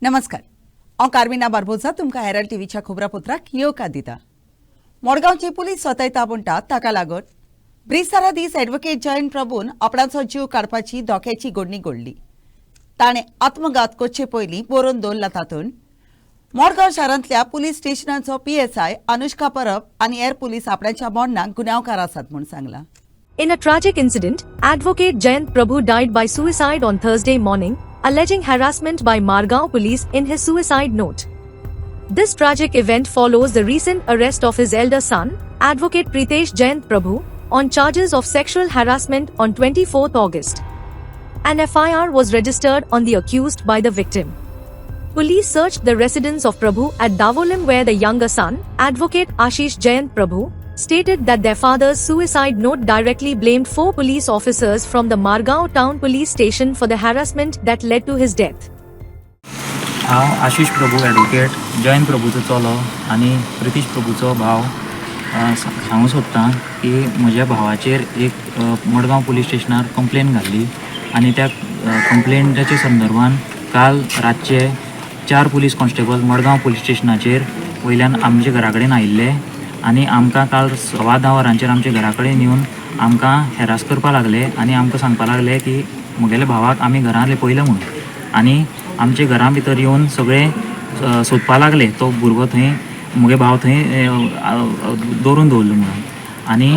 नमस्कार हांव कार्मिना बारबोजा तुमकां हेराल्ड टीव्हीच्या खबरापत्राक येवकार दिता। मडगांवची पुलीस सतयता म्हणटा ताका लागून ब्रिस्तारा दीस ॲडव्होकेट जयंत प्रभून आपणाचो जीव काडपाची धोक्याची घडणी घडली। ताणें आत्मघात करचे पयलीं बरोवन दवरला तातूंत मडगांव शारांतल्या पुलीस स्टेशनाचो PSI अनुष्का परब आनी हेर पुलीस आपणाच्या बोंडाक गुन्यांवकार आसात म्हूण सांगला। In a tragic incident, Advocate Jayant Prabhu died by suicide on Thursday morning, alleging harassment by Margao police in his suicide note. This tragic event follows the recent arrest of his elder son, Advocate Pritesh Jayant Prabhu, on charges of sexual harassment on 24th August. An FIR was registered on the accused by the victim. Police searched the residence of Prabhu at Davolim where the younger son, Advocate Ashish Jayant Prabhu, stated that their father's suicide note directly blamed 4 police officers from the Margao town police station for the harassment that led to his death. हांव आशीष प्रभू advocate Jayant प्रभूचो चलो आनी प्रितीश प्रभूचो भाव सांगूं सोदतां की म्हज्या भावाचेर एक Madgaon police स्टेशनार कंप्लेन घाल्ली आनी त्या कंप्लेंटाच्या संदर्भान काल रातचे 4 पुलीस कॉन्स्टेबल मडगांव पुलीस स्टेशनाचेर वयल्यान आमच्या घरा कडेन आयिल्ले आनी आमकां काल 10:15 वरांचेर आमच्या घरा कडेन येवन आमकां हेरास करपा लागले आनी आमकां सांगपा लागले की म्हगेल्या भावाक आमी घरांत पयलें म्हणून आनी आमच्या घरा भितर येवन सगळे सोदपा लागले तो भुरगो थंय म्हगे भाव थंय दवरून दवरलो म्हणून आनी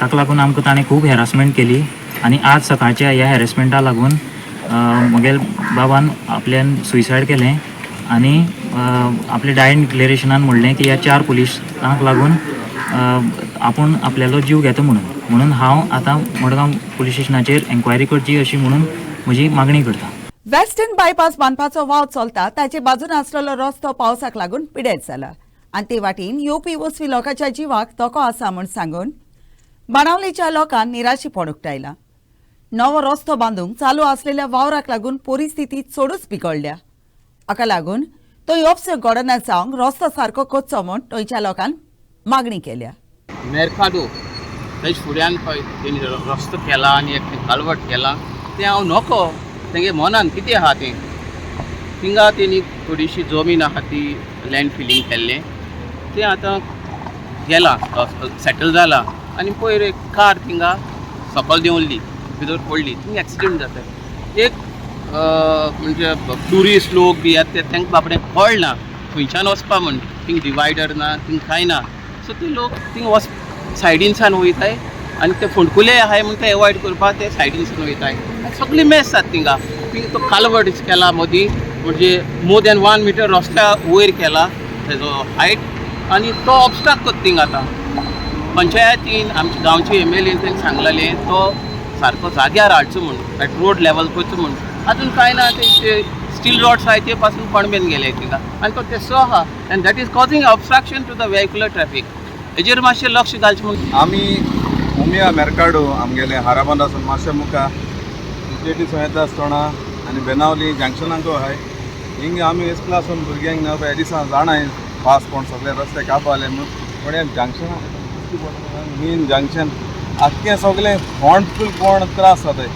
ताका लागून आमकां ताणें खूब हॅरासमेंट केली आनी आज सकाळच्या ह्या हॅरेसमेंटा लागून म्हगे बाबान आपल्यान सुसायड केलें आनी आपले डायरेक्ट डिक्लेरेशनान म्हणलें की ह्या 4 पुलिसांक लागून आपूण आपल्यालो जीव घेता म्हणून हांव आतां मडगांव पुलीस स्टेशनाचेर एन्क्वायरी करची अशी म्हणून म्हजी मागणी करता। वेस्टर्न बायपास बांदपाचो वाव चलता ताचे बाजून आसलेलो रस्तो पावसाक लागून पिड्यार जाला आनी ते वाटेन येवपी वचपी लोकांच्या जिवाक धोको आसा म्हूण सांगून बाणावलेच्या लोकांक निराशेपण उक्तायला। नवो रस्तो बांदूंक चालू आसलेल्या वावराक लागून परिस्थिती चडूच बिगडल्या। हाका लागून तो येवपसो घडना जावंक रस्तो सारको करचो म्हूण थंयच्या लोकांन मागणी केल्या। मेरकाडो थंय फुड्यान पळय तेणी रस्तो केला आनी एक कालवट केला तें हांव नोको तेंगे मनान कितें आहा तें थिंगा तेणी थोडीशी जमीन आहा ती लँड फिलींग केल्लें तें आतां गेलां सेटल जाला आनी पयर एक कार थिंगा सकयल देंवल्ली भितर पडली थिंगा एक्सिडेंट जाता एक म्हणजे ट्युरिस्ट लोक बी येता तांकां बाबडें कळना खंयच्यान वचपा म्हण थिंग डिवायडर ना थिंग कांय ना सो ते लोक थिंग सायडीनसान वयताय आनी ते फोंडकुले आहाय म्हण ते एवॉयड करपाक ते सायडीनसान वयताय सगळी मेस जाता थिंग तो कालवट केला मदीं म्हणजे मोर दॅन 1 मीटर रस्त्या वयर केला तेजो हायट आनी तो ऑबस्ट्रक्ट करता थिंग आतां पंचायतीन आमच्या गांवचे MLA तांकां सांगलेलें तो सारको जाग्यार हाडचो म्हूण एट रोड लेवल करचो म्हूण अजून कांय ना ते स्टील रॉड्स आहाय ते पासून पणबेन गेले थिंगा आनी तो तेसो आहा and that is causing obstruction to the vehicular traffic हेजेर मातशें लक्ष घालचें म्हूण आमी उमिया मेरकाडो आमगेले हाराबांदासून मातशें मुखार क्रिकेटी येता आसतना आनी बेनावली जंक्शनाक आहाय हिंग आमी इस्कुलासून भुरग्यांक ना हे दिसा जाणाय पास कोण सगळे रस्ते कापाले म्हूण पूण हे जंक्शनाक मेन जंक्शन आख्खें सगळें फूल कोण त्रास जाताय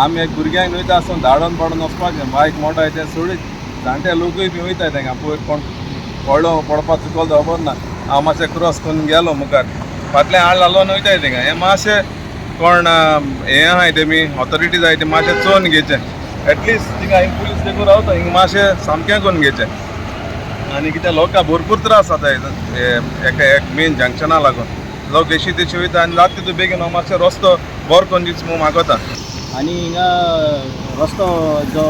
आमी एक भुरग्यांक वयता आसतना धाडोन पडोन वचपाचें बायक मोटार ते सोडीत जाणटे लोकूय बी वयताय तांकां पयर कोण पडलो पडपा चुकलो तो खबर ना हांव मातशें क्रॉस करून गेलो मुखार फाटल्यान हाड लागून वयताय तांकां हें मातशें कोण हें आहाय तेमी ऑथॉरिटीज आहाय ते मातशें चोवन घेवचें एटलिस्ट थिंगा हिंग पुलीस देखून रावता हिंग मातशें सामकें करून घेवचें आनी कितें लोकांक भरपूर त्रास जाताय एक मेन जंक्शना लागून लोक एशी तेशी वयता आनी जाता तितू बेगीन हांव मातशें रस्तो बरो करून दिवचो म्हूण मागता आनी हिंगा रस्तो जो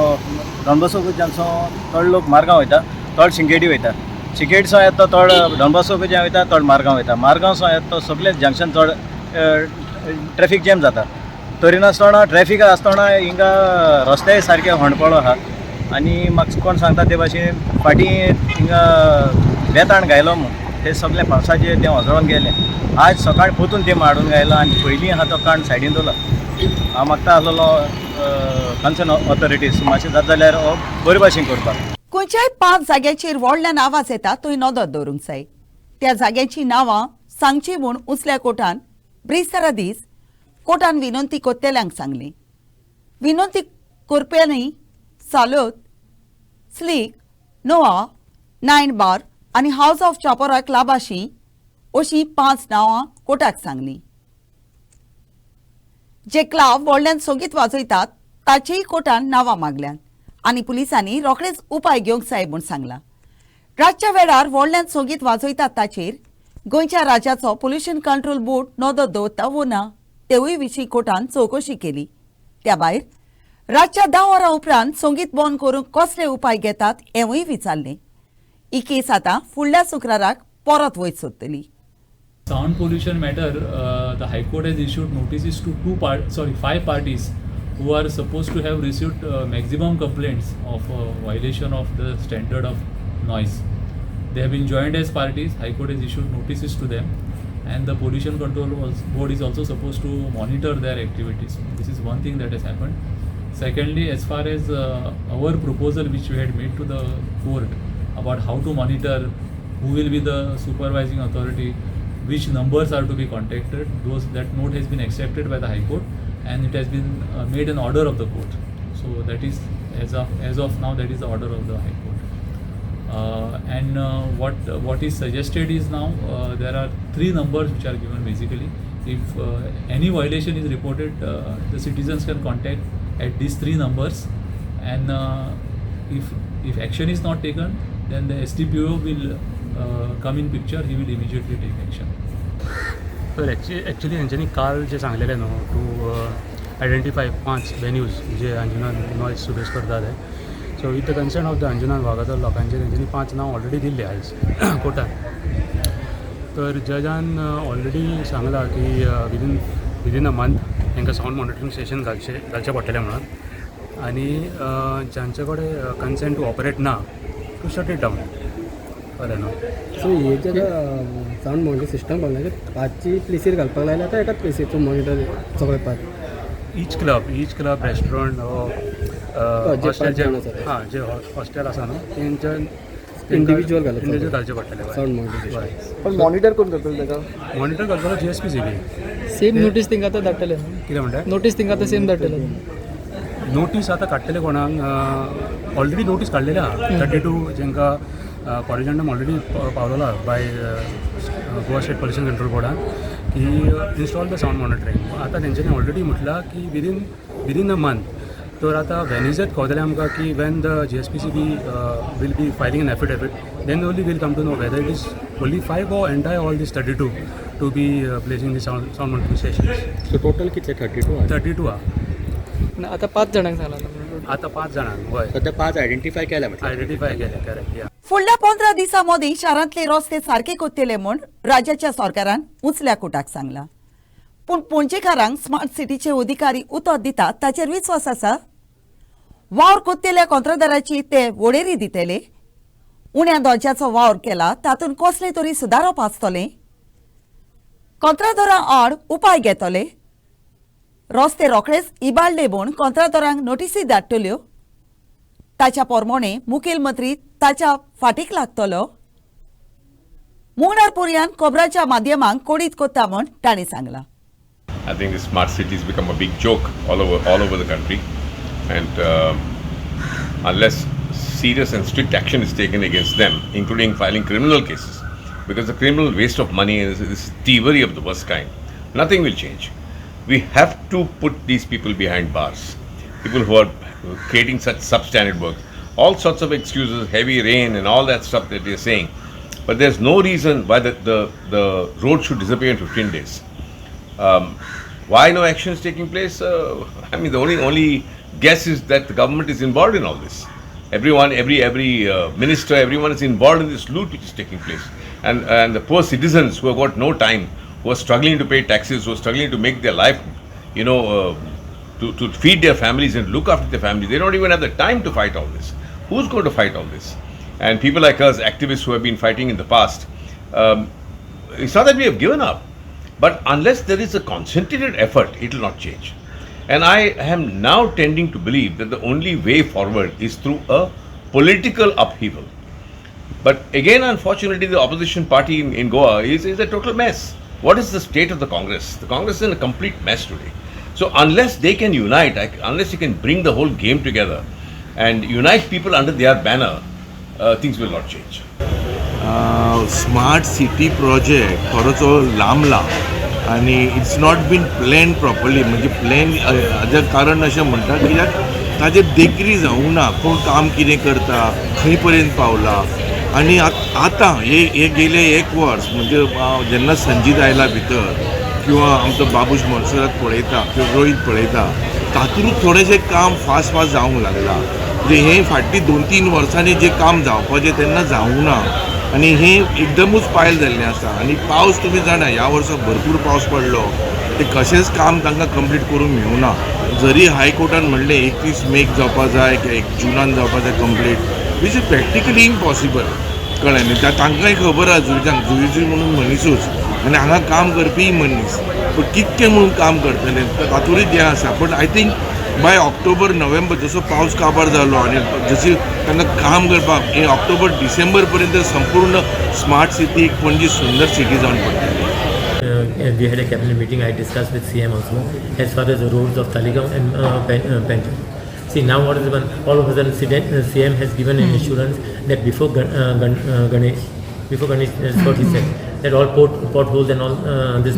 डॉनबॉस्कोच्यानसून थोडे लोक मारगांव वयता थोडे शिंगेडी वयता शिंगेडसून येता तो थोडे डॉनबॉस्कोच्यान वयता थोडे मारगांव वयता मारगांवसून येता तो सगळे जंक्शन थोडे ट्रॅफिक जॅम जाता तरी नासतना ट्रॅफिक आसतना हिंगा रस्ते सारके होंडपळो आहा आनी म्हाका कोण सांगता ते भाशेन फाटीं हिंगा बेताण गायलो म्हूण ते सगळे पावसाचे ते वजळून गेले आज सकाळ पोतून ते माडून गायला आनी पयलीं आहा तो काण सायडीन दवरला हांव मागता आसलेलो कन्सर्न ऑथॉरिटीज मातशें जाता जाल्यार बरे भाशेन करपाक खंयच्याय 5 जाग्याचेर व्हडल्यान आवाज येता थंय नदर दवरूंक जाय। त्या जाग्याची नांवां सांगची म्हूण उंचल्या कोर्टान ब्रिस्तारा दीस कोर्टान विनंती कोत्तेल्यांक सांगली। विनंती करप्यांनी सालोद स्लीक नोआ, नायन बार आनी हाऊस ऑफ चापोरा क्लबाशी अशी 5 नांवां कोर्टाक सांगली. जे क्लब व्हडल्यान संगीत वाजयतात ताचेय कोर्टान नांवां मागल्यात आनी पुलिसांनी रोखडेच उपाय घेवंक जाय म्हूण सांगला. रातच्या वेळार व्हडल्यान संगीत वाजयतात ताचेर गोंयच्या राज्याचो पोल्युशन कंट्रोल बोर्ड नदर दवरता वो ना तेवूय विशीं कोर्टान चवकशी केली. त्या भायर रातच्या 10 वरां उपरांत संगीत बंद करूंक कसले उपाय घेतात हेंवूय विचारलें. ही केस आतां फुडल्या शुक्राराक परत वयर सरतली. Sound pollution matter, the High Court has issued notices to 5 parties who are supposed to have received maximum complaints of violation of the standard of noise. They have been joined as parties. High Court has issued notices to them, and the Pollution Control Board is also supposed to monitor their activities. This is one thing that has happened. Secondly, as far as our proposal which we had made to the court about how to monitor, who will be the supervising authority, which numbers are to be contacted, that note has been accepted by the High Court, and it has been made an order of the court. So that is as of now, that is the order of the High Court. And what is suggested is now there are 3 numbers which are given basically. If any violation is reported, the citizens can contact at these 3 numbers, and if action is not taken, then the SDPO will come in picture. He will immediately take action. तर actually हांच्यांनी काल जे सांगलेलें न्हू to identify 5 venues जे अंजुनान noise सुबेस करता ते. So with the concern of the अंजुनान वागातोर लोकांचे तेंच्यांनी 5 नांव ऑलरेडी दिल्ले आयज कोर्टान. तर जजान ऑलरेडी सांगला की विदीन अ मंथ तांकां सावंड मॉनिटरींग स्टेशन घालचें पडटलें म्हणून, आनी जांचे कडेन कन्सेंट टू ऑपरेट ना टू शट इट डावन. कळ्ळें न्हू. सो हे जे सावंड मॉनिटर सिस्टम घालना 5 प्लेसीर घालपाक लायला आतां एकाच प्लेसीचो मॉनिटर सगळे 5. ईच क्लब रेस्टॉरंट जे हॉस्टेल आसा न्हू तेंच्यान इंडिविज्युअल घालचें पडटलें सावंड मॉनिटर. पण मॉनिटर कोण करतलो ताका? मॉनिटर करतलो GSPCB. सेम नोटीस थिंगा आतां धाडटले. कितें म्हणटा? नोटीस थिंगा आतां सेम धाडटले. नोटीस आतां काडटले कोणाक? ऑलरेडी नोटीस काडलेले आहा 32 जेंकां कॉलेजंडम ऑलरेडी पावलेलो by Goa state pollution control बोर्डान की इन्स्टॉल द सावंड मॉनिटरींग. आतां तेंच्यांनी ऑलरेडी म्हटलां की विदीन अ मंथ. तर आतां वेनिजेत कळटलें आमकां की when the GSPCB will be filing an affidavit, then only will come to know whether it is only 5 or entire all these 32 to be placing the sound monitoring stations. So total कितले 32 आहा. आतां 5 जाणांक सांगला. आतां 5 जाणांक. हय, सध्या 5 identify केल्या म्हटलं. आयडेंटिफाय केले. करेक्ट. या. फुडल्या 15 दिसां मदीं शारांतले रस्ते सारके कोत्तेले म्हूण राज्याच्या सरकारान उंचल्या कोर्टाक सांगला. पूण पणजेकारांक स्मार्ट सिटीचे अधिकारी उतर दितात ताचेर विस्वास आसा? वावर कोत्तेल्या कंत्राटदाराची ते वडेरी दितले? उण्या दर्ज्याचो वावर केला तातूंत कसले तरी सुदारप आसतले? कंत्राटदारां आड उपाय घेतले? रस्ते रोखडेच इबाडले म्हूण कंत्राटदारांक नोटीसी धाडटल्यो? ताच्या पोरमोणे मुखेल मंत्री ताच्या फाटीक लागतलो? मुंगणार पुर्यान खबरांच्या माध्यमांक कोडीत कोत्ता म्हूण ताणें सांगला. I think the smart cities become a big joke all over the country, and unless serious and strict action is taken against them, including filing criminal cases, because the criminal waste of money is thievery of the worst kind, nothing will change. We have to put these people behind bars, people who are creating such substandard work. All sorts of excuses, heavy rain and all that stuff that they're saying, but there's no reason why the road should disappear in 15 days. Why no action is taking place? I mean, the only guess is that the government is involved in all this. Everyone, every minister, everyone is involved in this loot which is taking place. And the poor citizens who have got no time, who are struggling to pay taxes, who are struggling to make their life, to feed their families and look after their families, they don't even have the time to fight all this. Who's going to fight all this? And people like us, activists who have been fighting in the past, it's not that we have given up, but unless there is a concentrated effort, it will not change. And I am now tending to believe that the only way forward is through a political upheaval. But again, unfortunately, the opposition party in Goa is a total mess. What is the state of the Congress? The Congress is in a complete mess today. So unless they can unite, unless you can bring the whole game together and unite people under their banner, things will not change. Smart city project खरोच लांबला आनी it's not been plan properly म्हणजे plan हाजें कारण अशें म्हणटा कित्याक ताजें देखरी जावंक ना कोण काम कितें करता खंय पर्यंत पावला आनी आतां हे गेले 1 वर्स म्हणजे जेन्ना संजीत आयला भितर किंवा आमचो बाबूश मोनसरात पळयता किंवा रोहीत पळयता तातूंत थोडेशें काम फास्ट जावंक लागला म्हणजे हें फाटलीं 2-3 वर्सांनी जें काम जावपाचें तेन्ना जावंक ना आनी हें एकदमूच पायल जाल्लें आसा आनी पावस तुमी जाणा ह्या वर्सा भरपूर पावस पडलो ते कशेंच काम तांकां कंप्लीट करूंक मेळूना जरी हायकोर्टान म्हणलें 31 मेक जावपा जाय की 1 जुनान जावपा जाय complete which is practically impossible कळ्ळें न्ही तांकांय खबर आसा जुईजी म्हणून मनीसूच आनी हांगा काम करपी मनीस पूण कितकें म्हणून काम करतले तातूंतय हें आसा पूण I think by October November जसो पावस काबार जालो आनी जशी तांकां काम करपाक हे ऑक्टोबर डिसेंबर पर्यंत संपूर्ण स्मार्ट सिटी एक पणजी सुंदर सिटी जावन पडटली. We had a cabinet meeting. I discussed with CM also as far as the roads of Talegaon and Panjim. See, now what is one? All of a sudden, CM has given an assurance that before Ganesh, that's what he said, that all potholes and all this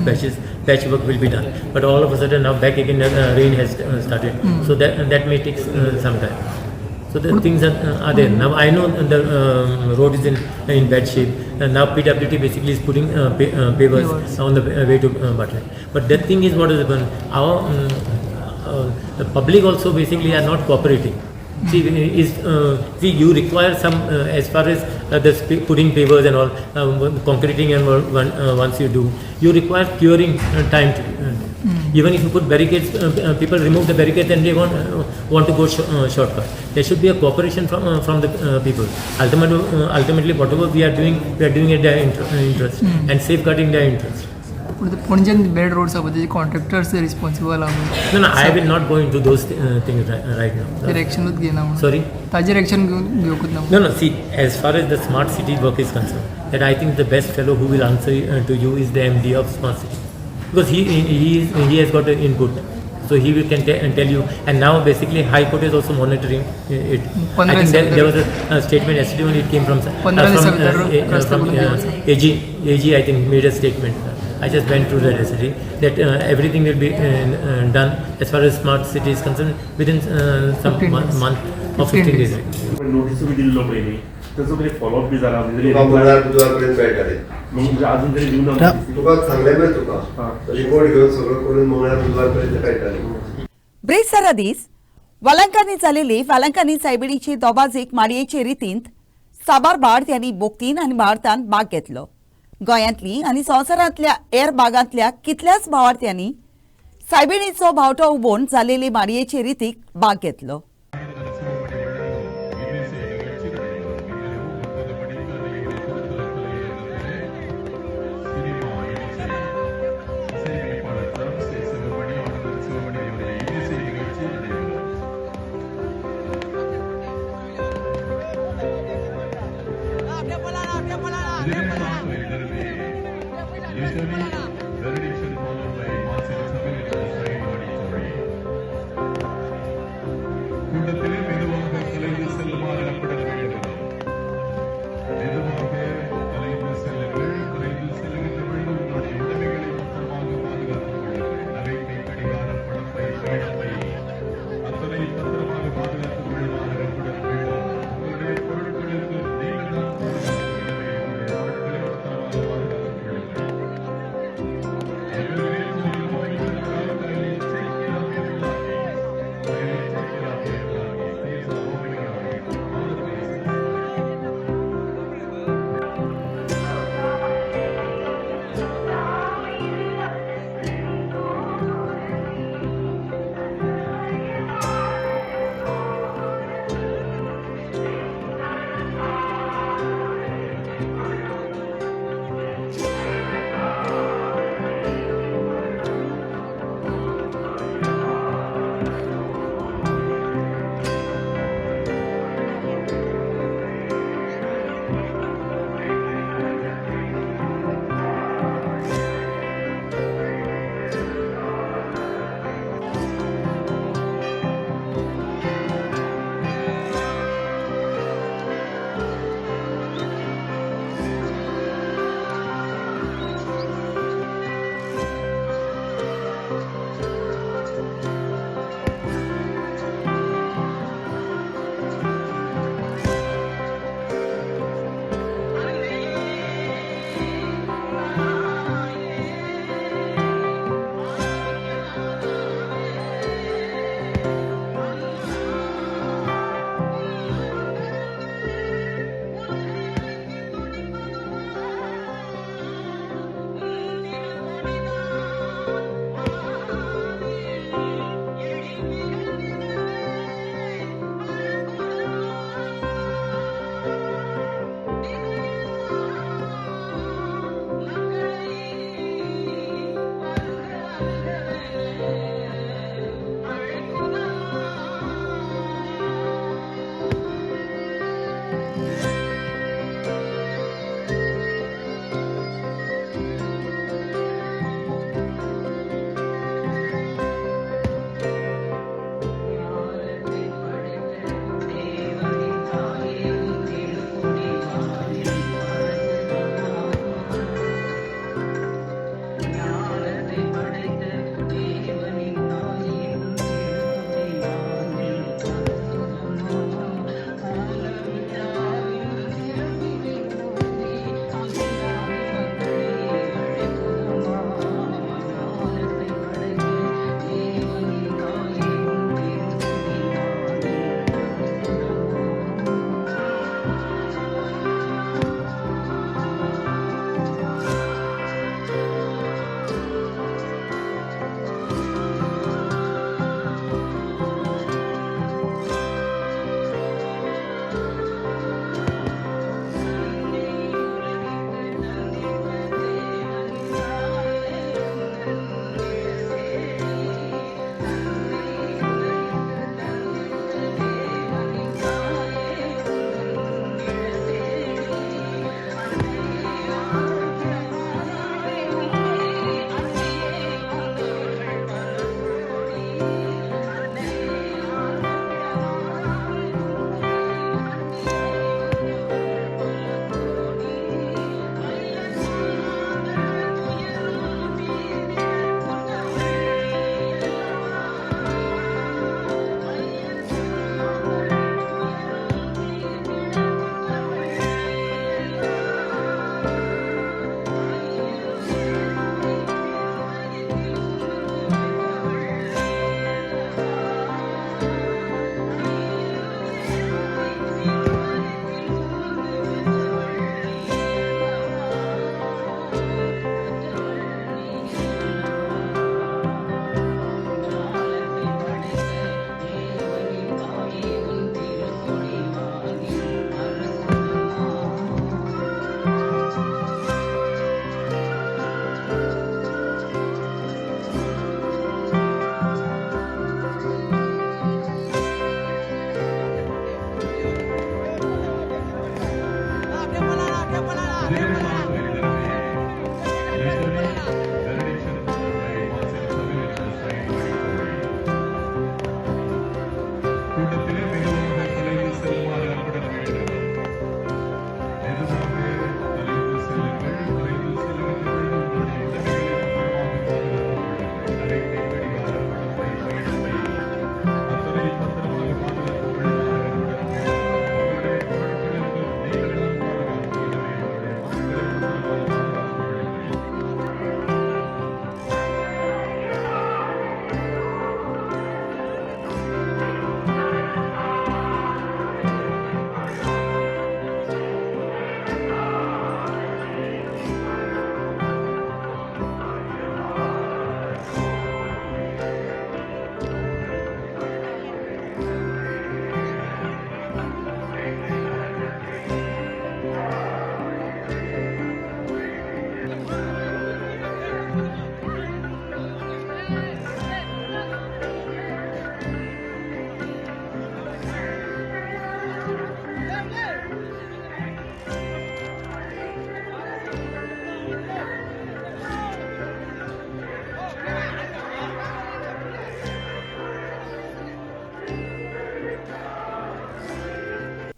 patchwork will be done. But all of a sudden now back again rain has started. So that may take some time. So the things are there. Now I know the road is in bad shape. Now PWT basically is putting pavers on the way to Butler. But that thing is what is our the public also basically are not cooperating. See, you require some as far as the putting pavers and all concreting and once you do, you require curing time. Even if you put barricades, people remove the barricades and they want to go shortcut. There should be a cooperation from the people. Ultimately, whatever we are doing at their interest and safeguarding their interest. पणजेन bad roads आसा तेजे contractors responsible आहा. No, I will not go into those things right now. ताजेर एक्शनूच घेयना. Sorry? ताजेर action घेवकूच ना. No, see, as far as the smart city work is concerned, that I think the best fellow who will answer to you is the MD of smart city, because he has got an input, so he can tell you. And now basically High Court is also monitoring it. I think there was a statement yesterday when it came from AG. I think made a statement. I just went through that yesterday that everything will be done as far as smart city is concerned within some month or 15 days. Notice बी दिल्लो पयलीं ताचो कितें follow up बी जाला बुधवारपर्यंत मेळटले म्हणजे अजून तरी दिवना तुका सांगलें मरे तुका रिपोर्ट घेवन सगळं करून मंगळार बुधवारपर्यंत मेळटले. ब्रेसारा दीस वालांकांनी जालेली वालांकांनी सायबिणीची दोबाजीक माडयेचे रितींत साबार बार्द यांनी बोगतीन आनी भारतान भाग घेतलो. गोंयांतली आनी संवसारांतल्या हेर भागांतल्या कितल्याच भावार्थ्यांनी सायबिणीचो भावटो उबोवन जालेले माडयेचे रितीक भाग घेतलो.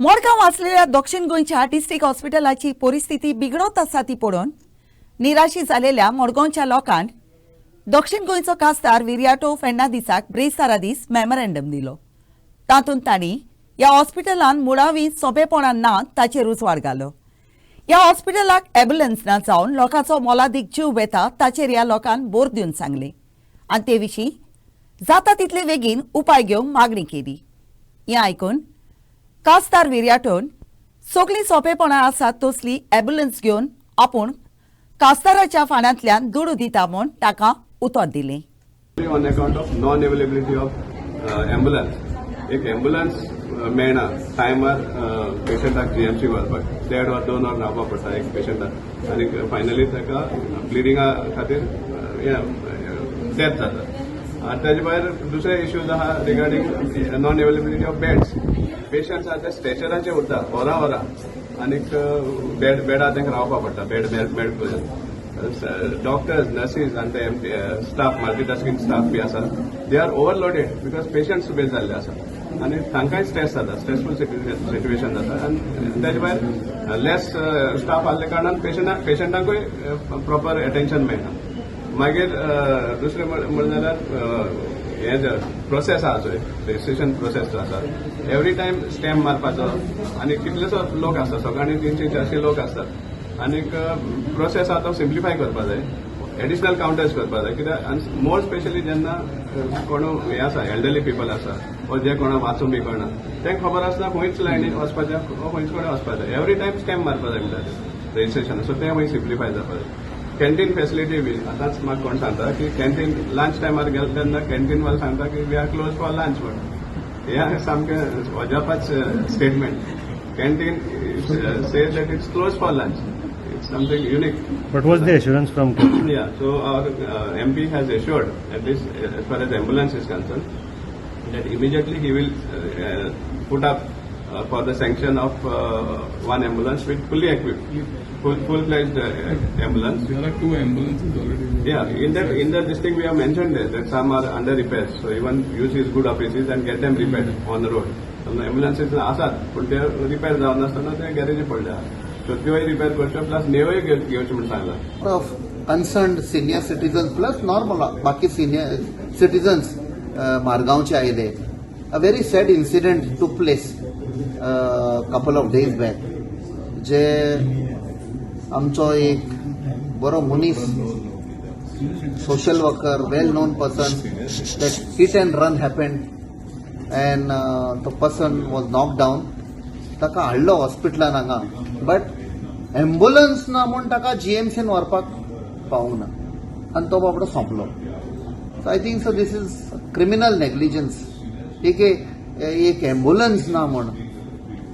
मडगांव आसलेल्या दक्षिण गोंयच्या डिस्ट्रिक्ट हॉस्पिटलाची परिस्थिती बिगडत आसा ती पळोवन निराशी जालेल्या मडगांवच्या लोकांक दक्षिण गोंयचो खासदार विर्याटो फेर्नांदीसाक ब्रेस्तारा दीस मेमोरेंडम दिलो. तातूंत तांणी ह्या हॉस्पिटलांत मुळावी सोंपेपणां ना ताचेर उजवाड घालो. ह्या हॉस्पिटलाक एम्ब्युलन्स ना जावन लोकांचो मोलादीक जीव वेता ताचेर ह्या लोकांन बोर दिवन सांगले आनी ते विशीं जाता तितले बेगीन उपाय घेवंक मागणी केली. हें आयकून खासदार विर्याटोन सगळीं सोंपेपणां आसात तसली एम्ब्युलन्स घेवन आपूण खासदाराच्या फाण्यांतल्यान दुडू दिता म्हूण ताका उतर दिलें. On account of non availability of ambulance एक एम्ब्युलन्स मेळना टायमार पेशंटाक जीएमसी व्हरपाक 1.5 वा 2 वर रावपाक पडटा एक पेशंटाक आनी फायनली ताका ब्लिडिंगा खातीर डेथ जाता. ताजे भायर दुसरे इश्यूज आहा regarding non availability of beds. Patients आहा ते स्ट्रेचराचेर उरता वरां आनीक बेडार तांकां रावपाक पडटा बेड डॉक्टर्स नर्सीस आनी ते स्टाफ मल्टीटास्किंग स्टाफ बी आसा they are overloaded because patients बेज जाल्ले आसा आनी तांकांय स्ट्रेस जाता स्ट्रेसफूल सिट्युएशन जाता आनी ताजे भायर लेस स्टाफ आसले कारणान पेशंटांकूय प्रॉपर अटेन्शन मेळना. मागीर दुसरें म्हणलें जाल्यार हे प्रोसेस आहा चोय रजिस्ट्रेशन प्रोसेस जो आसा एवरी टायम स्टॅम्प मारपाचो आनी कितलेसो लोक आसता सकाळीं 300-400 लोक आसतात आनीक प्रोसेस आहा तो सिम्प्लिफाय करपा जाय एडिशनल काउंटर्स करपा जाय कित्याक मोर स्पेशली जेन्ना कोण हे आसा एल्डरली पीपल आसा वा जे कोणाक वाचूंक बी कळना तांकां खबर आसना खंयच लायनीन वचपाचें खंयच कडेन वचपाचें एवरी टायम स्टॅम्प मारपा जाय म्हणटा रजिस्ट्रेशन सो तें मागीर सिम्प्लिफाय जावपा जाय. कॅन्टीन फेसिलिटी बी आतांच म्हाका कोण सांगता की कॅन्टीन लंच टायमार गेले तेन्ना कॅन्टीन वालो सांगता की we are close for lunch म्हणून हें सामकें अजापाच statement. Canteen says that it's close for lunch. It's something unique. What was the assurance from? Yeah, so our MP has assured, at least as far as ambulance is concerned, that immediately he will put up for the sanction of one ambulance with fully equipped, full-fledged ambulance. There are 2 ambulances already. Yeah, in that this thing we have mentioned there that some are under repairs, so even use his good offices and get them repaired on the road. Some ambulances asat, but they repair जावन नासतना ते गॅरेजी पडल्या. So त्योय repair करच्यो plus नेवय घेवच्यो म्हणून सांगला. Of concerned senior citizens plus normal बाकी senior citizens मारगांवचे आयले. A very sad incident took place couple of days back. जे आमचो एक बरो मनीस social worker well known person that hit and run happened and the person was knocked down. ताका हाडलो हॉस्पिटलान हांगा बट एम्ब्युलन्स ना म्हूण ताका जीएमसीन व्हरपाक पावूंक ना आनी तो बाबडो सोंपलो. So I think so these is criminal negligence. एक एम्ब्युलन्स ना म्हूण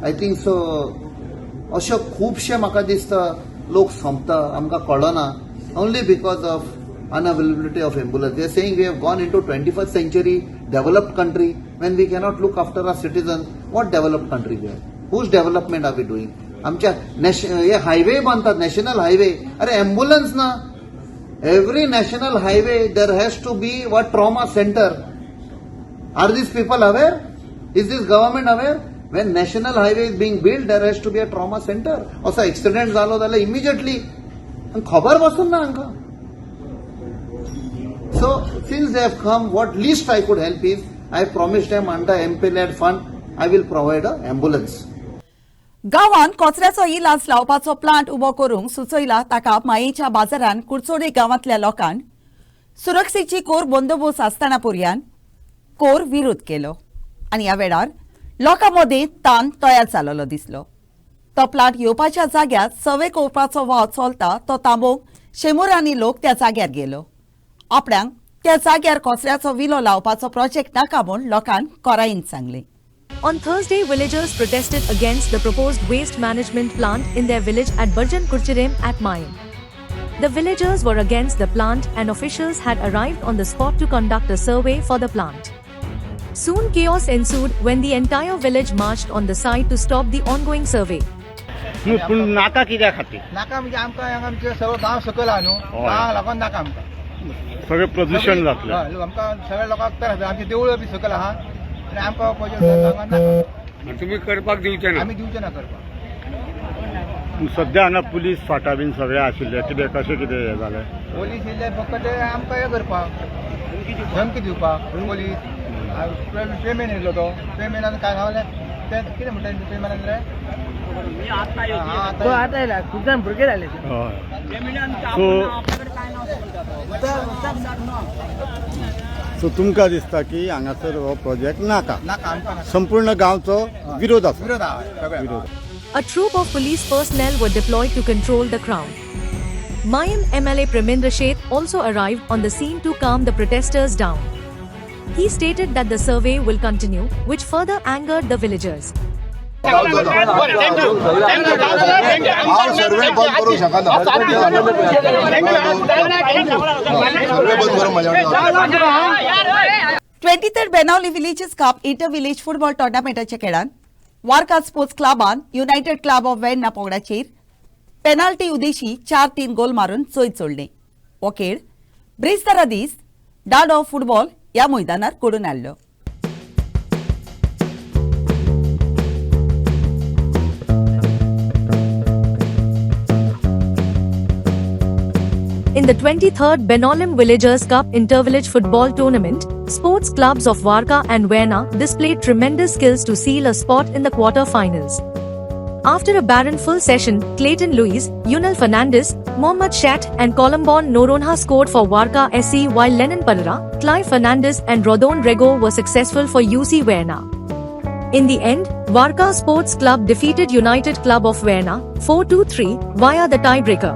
आय थिंक सो अशे खुबशे म्हाका दिसता लोक सोंपता आमकां कळना only because of unavailability of ambulance. They are saying we have gone into 21st century developed country when we cannot look after our citizens. What developed country we are? Whose development are we doing? आमच्या हे highway बांधतात national highway. अरे ambulance ना. Every national highway there has to be what trauma center. Are these people aware? Is this government aware? When national highway is being built, there has to be a trauma center. असो accident जालो जाल्यार immediately खबर बसून ना हांकां. So since they have come, what least I could help is I promised them under MP-led fund I will provide a ambulance. गांवांत कचऱ्याचो इलाज लावपाचो प्लांट उबो करूंक सुचयला ताका मायेच्या बाजारान कुडचोडे गांवांतल्या लोकांक सुरक्षेची कोर बंदोबस्त आसतना पर्यान कोर विरोध केलो आनी ह्या वेळार लोकां मदीं ताण तयार जाल्लो दिसलो. तो प्लांट येवपाच्या जाग्यार सवे कोवपाचो वाव चलता तो थांबोवंक शेमोरांनी लोक त्या जाग्यार गेलो. आपणाक त्या जाग्यार कचऱ्याचो विलो लावपाचो प्रोजेक्ट नाका म्हूण लोकांक कोरायेन सांगलें. On Thursday, villagers protested against the proposed waste management plant in their village at Barjan Kurchirim at Mayan. The villagers were against the plant and officials had arrived on the spot to conduct a survey for the plant. Soon chaos ensued when the entire village marched on the site to stop the ongoing survey. नाका कित्या खातीर? नाका म्हणजे आमकां आमचे सगळो गांव सकयल आहा न्हू गांवाक लागून नाका आमकां. सगळे प्रदूषण जातलें. आमकां सगळ्या लोकांक तर आमचे देवूळ बी सकयल आहा आनी आमकां हांगा नाका. तुमी करपाक दिवचे ना आमी दिवचे ना करपाक. सध्या हांगा पुलीस फाटा बीन सगळे आशिल्ले कितें कशें कितें हें जालें पोलीस येयले फकत आमकां हें करपाक धमकी दिवपाक. पोलीस पेमेंट येयलो तो पेमेंटान काय गावले ते कितें म्हणटा पेमेंटान रे आतां येयला खूब जाण भुरगे जाले. सो तुमकां दिसता की हांगासर हो प्रोजेक्ट नाका आमकां संपूर्ण गांवचो विरोध आसा विरोध आहा सगळ्या. विरोध. A troop of police personnel were deployed to control the crowd. Mayam MLA Pramendra Sheth also arrived on the scene to calm the protesters down. He stated that the survey will continue, which further angered the villagers. सर्वे बंद करू शकना 23rd Benaulim villages cup inter village football टोर्नामेंटाच्या खेळान Varca sports क्लबान united club of Verna पंगडाचेर penalty उदेशी 4-3 goal मारून चोयत सोडले. हो खेळ ब्रेस्तारा दीस डाड ऑफ फुटबॉल ह्या मैदानार घडून हाडलो. In the 23rd Benolim Villagers Cup Intervillage Football Tournament, sports clubs of Varka and Verna displayed tremendous skills to seal a spot in the quarter-finals. After a barren full session, Clayton Luis, Yunal Fernandez, Mohammad Shat and Columbon Noronha scored for Varka SC while Lenin Parra, Clive Fernandez and Rodon Rego were successful for UC Verna. In the end, Varka Sports Club defeated United Club of Verna 4-3 via the tiebreaker.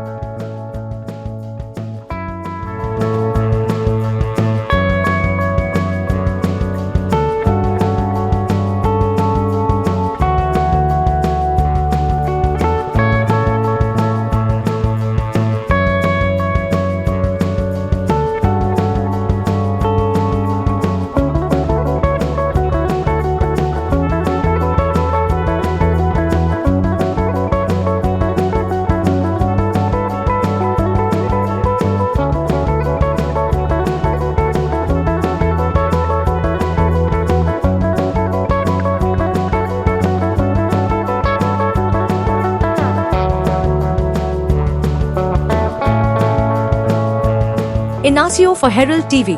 Inacio for Herald TV.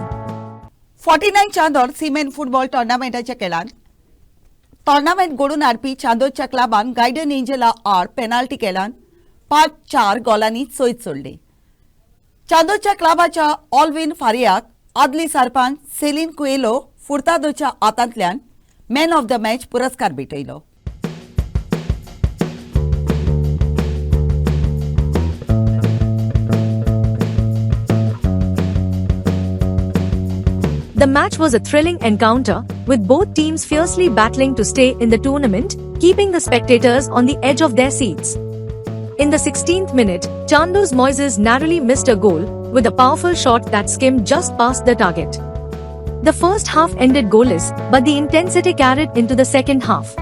49 Chandor cement football टोर्नामेंटाच्या खेळान tournament घडून हाडपी चांदोरच्या क्लबान गायडन Angela आड penalty खेळान 5-4 गोलांनी चोयत सोडले. चांदोरच्या क्लबाच्या ऑलविन फारियाक आदली sarpanch salient Coelho फुर्तादोच्या हातांतल्यान man of the match पुरस्कार भेटयलो. The match was a thrilling encounter, with both teams fiercely battling to stay in the tournament, keeping the spectators on the edge of their seats. In the 16th minute, Chando's Moises narrowly missed a goal, with a powerful shot that skimmed just past the target. The first half ended goalless, but the intensity carried into the second half.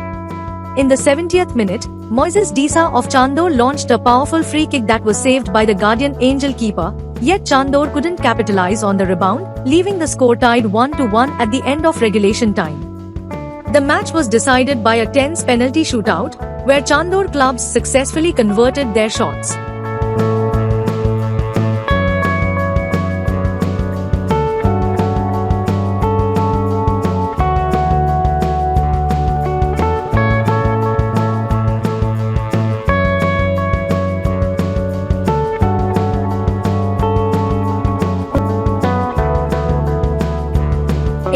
In the 70th minute, Moises Disa of Chandor launched a powerful free kick that was saved by the Guardian Angel keeper, yet Chandor couldn't capitalize on the rebound, leaving the score tied 1-1 at the end of regulation time. The match was decided by a tense penalty shootout, where Chandor clubs successfully converted their shots.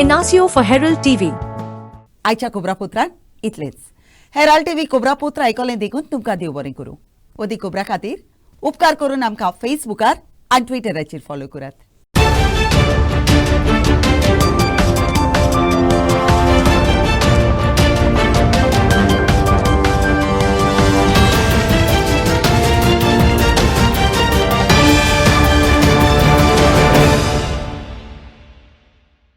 Inacio for Herald TV. आयच्या खबरापत्रांत इतलेच. Herald TV खबरापत्र आयकलें देखून तुमकां देव बरें करूं. ओदी खबरां खातीर उपकार करून आमकां फेसबुकार आनी ट्विटराचेर फॉलो करात.